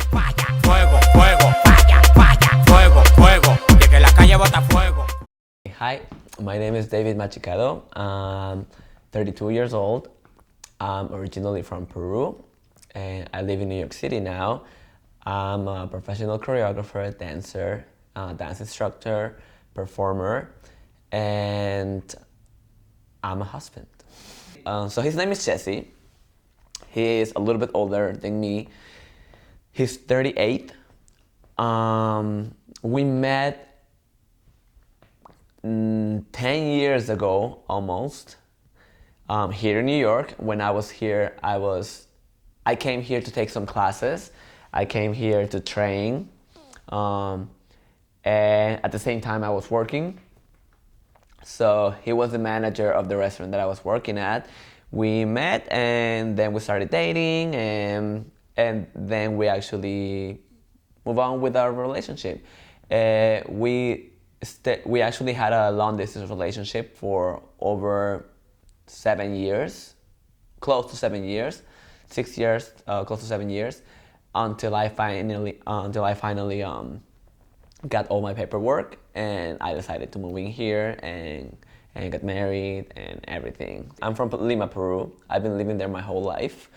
Fuego, fuego, falla, falla, fuego, fuego, de que la calle bota fuego. Hi, my name is David Machicado. I'm 32 years old. I'm originally from Peru, and I live in New York City now. I'm a professional choreographer, dancer, dance instructor, performer, and I'm a husband. So his name is Jesse. He is a little bit older than me. He's 38. We met 10 years ago, almost, here in New York. When I was here, I came here to take some classes. I came here to train, and at the same time I was working. So he was the manager of the restaurant that I was working at. We met and then we started dating, and then we actually move on with our relationship. We actually had a long distance relationship for over 7 years, close to 7 years, 6 years, close to 7 years, until I finally got all my paperwork and I decided to move in here and get married and everything. I'm from Lima, Peru. I've been living there my whole life.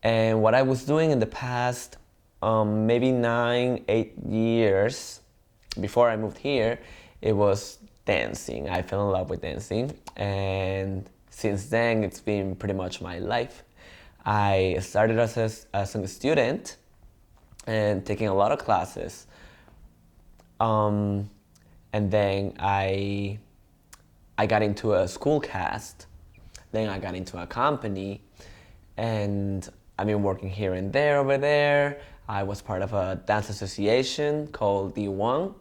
And what I was doing in the past maybe 9, 8 years before I moved here, it was dancing. I fell in love with dancing, and since then it's been pretty much my life. I started as a student and taking a lot of classes. And then I got into a school cast, then I got into a company, and I've been working here and there, over there. I was part of a dance association called D1,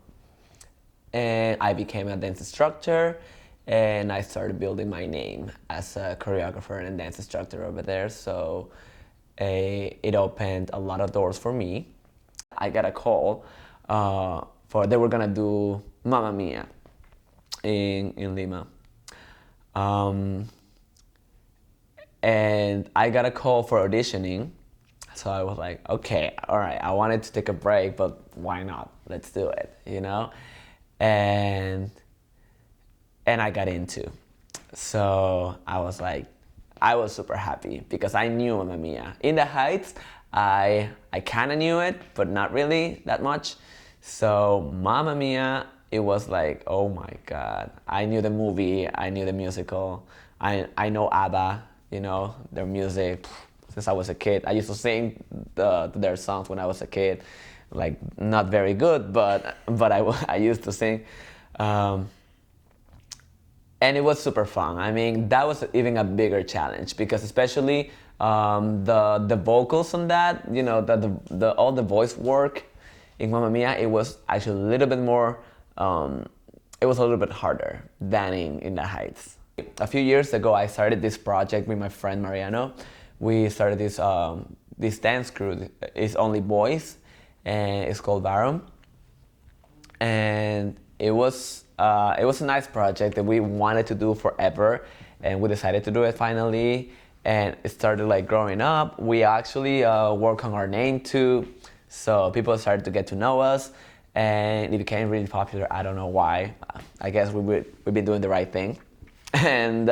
and I became a dance instructor, and I started building my name as a choreographer and dance instructor over there, so it opened a lot of doors for me. I got a call they were gonna do Mamma Mia in Lima. And I got a call for auditioning, so I was like, okay, all right, I wanted to take a break, but why not? Let's do it, you know? And I got into. So I was super happy because I knew Mamma Mia. In the Heights, I kind of knew it, but not really that much. So Mamma Mia, it was like, oh my God. I knew the movie, I knew the musical, I know ABBA, you know, their music since I was a kid. I used to sing their songs when I was a kid, like not very good, but I used to sing. And it was super fun. I mean, that was even a bigger challenge because especially the vocals on that, you know, all the voice work in Mamma Mia, it was actually a little bit more, it was a little bit harder than in the Heights. A few years ago, I started this project with my friend Mariano. We started this dance crew. It's only boys, and it's called Varum. And it was a nice project that we wanted to do forever, and we decided to do it finally. And it started like growing up. We actually work on our name too, so people started to get to know us, and it became really popular. I don't know why. I guess we've been doing the right thing, and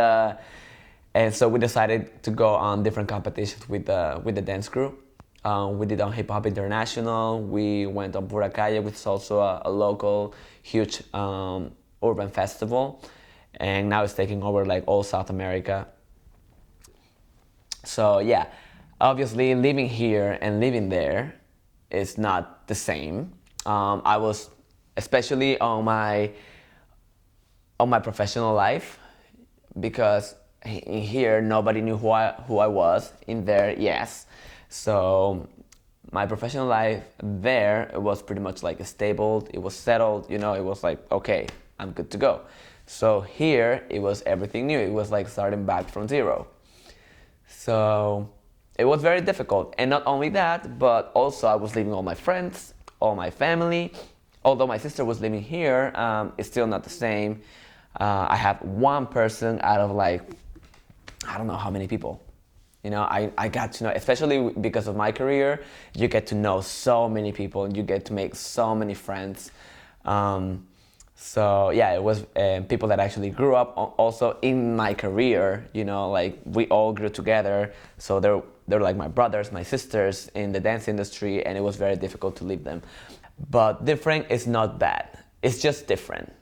so we decided to go on different competitions with the dance crew. We did on Hip Hop International. We went on Pura Calle, which is also a local, huge urban festival, and now it's taking over like all South America. So yeah, obviously living here and living there is not the same. I was, especially on my professional life, because in here nobody knew who I was. In there, yes. So my professional life there, it was pretty much like stable. It was settled. You know, it was like, okay, I'm good to go. So here it was everything new. It was like starting back from zero. So it was very difficult. And not only that, but also I was leaving all my friends, all my family. Although my sister was living here, it's still not the same. I have one person out of like, I don't know how many people. You know, I got to know, especially because of my career, you get to know so many people and you get to make so many friends. So yeah, it was people that actually grew up also in my career. You know, like we all grew together. So they're like my brothers, my sisters in the dance industry, and it was very difficult to leave them. But different is not bad. It's just different.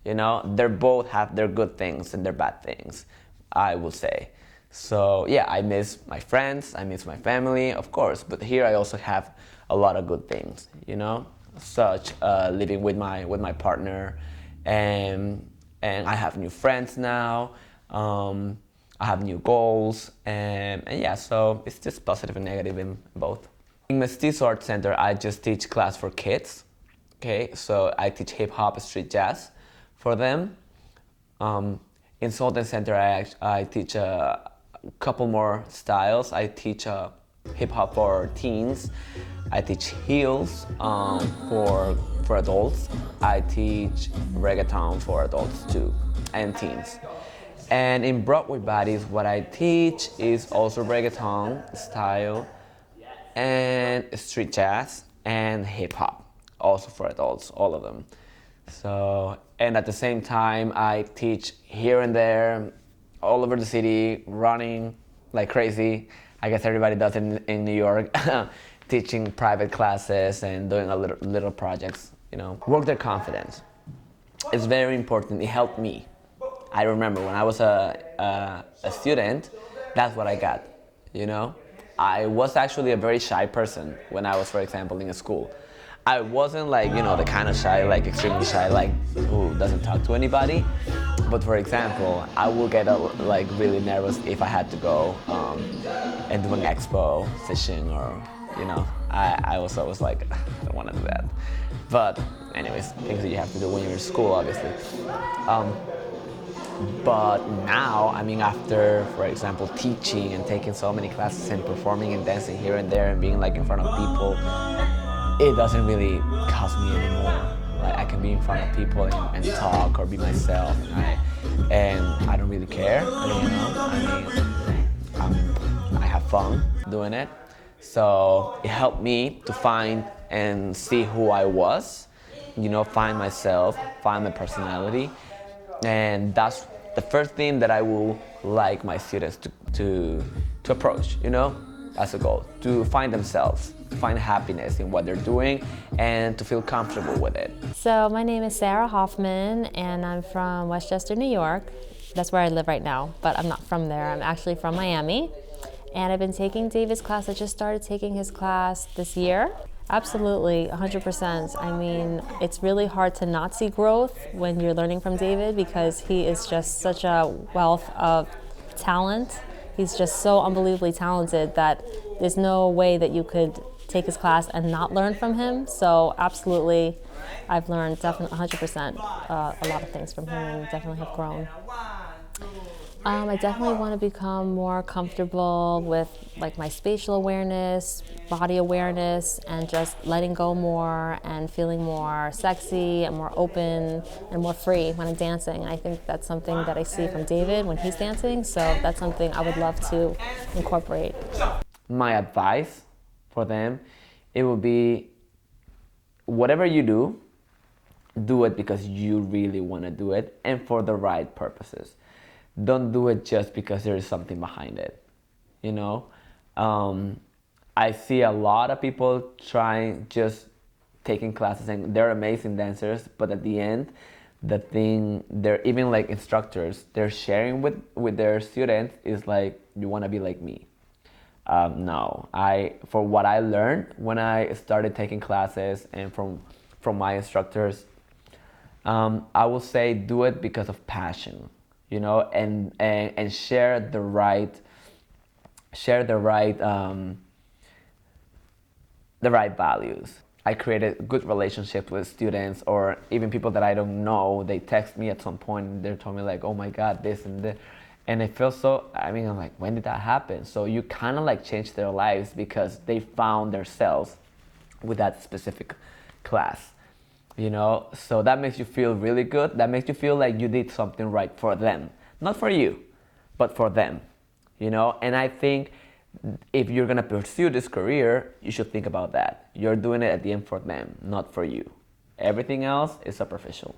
You know, they both have their good things and their bad things, I would say. So yeah, I miss my friends, I miss my family, of course, but here I also have a lot of good things, you know, such living with my partner, and I have new friends now. I have new goals, and yeah, so it's just positive and negative in both. In Mestizo Art Center, I just teach class for kids. Okay, so I teach hip hop, street jazz for them. In Sultan Center, I teach a couple more styles. I teach hip hop for teens. I teach heels for adults. I teach reggaeton for adults too, and teens. And in Broadway Bodies, what I teach is also reggaeton style and street jazz and hip hop, also for adults, all of them. So, and at the same time, I teach here and there, all over the city, running like crazy. I guess everybody does it in New York, teaching private classes and doing a little projects, you know. Work their confidence. It's very important. It helped me. I remember when I was a student, that's what I got, you know. I was actually a very shy person when I was, for example, in a school. I wasn't like, you know, the kind of shy, like extremely shy, like who doesn't talk to anybody. But for example, I would get like really nervous if I had to go and do an expo session, or, you know, I was always like, I don't want to do that. But anyways, things that you have to do when you're in school, obviously. But now, I mean, after, for example, teaching and taking so many classes and performing and dancing here and there and being like in front of people, it doesn't really cost me anymore. Like I can be in front of people and talk or be myself, and I don't really care. You know, I have fun doing it. So it helped me to find and see who I was. You know, find myself, find my personality. And that's the first thing that I will like my students to approach, you know, as a goal, to find themselves, to find happiness in what they're doing, and to feel comfortable with it. So my name is Sarah Hoffman, and I'm from Westchester, New York. That's where I live right now, but I'm not from there. I'm actually from Miami, and I've been taking David's class. I just started taking his class this year. Absolutely, 100%. I mean, it's really hard to not see growth when you're learning from David, because he is just such a wealth of talent. He's just so unbelievably talented that there's no way that you could take his class and not learn from him. So absolutely, I've learned definitely 100% a lot of things from him, and definitely have grown. I definitely want to become more comfortable with like my spatial awareness, body awareness, and just letting go more and feeling more sexy and more open and more free when I'm dancing. And I think that's something that I see from David when he's dancing, so that's something I would love to incorporate. My advice for them, it would be, whatever you do it because you really want to do it and for the right purposes. Don't do it just because there is something behind it, you know? I see a lot of people trying, just taking classes, and they're amazing dancers, but at the end, they're even like instructors, they're sharing with their students is like, you want to be like me. No, for what I learned when I started taking classes and from my instructors, I will say do it because of passion, you know, and share the right values. I created good relationships with students, or even people that I don't know. They text me at some point and they're telling me like, oh my God, this and this. And it feels so, I mean, I'm like, when did that happen? So you kind of like change their lives because they found themselves with that specific class, you know? So that makes you feel really good. That makes you feel like you did something right for them. Not for you, but for them, you know? And I think if you're gonna pursue this career, you should think about that. You're doing it at the end for them, not for you. Everything else is superficial.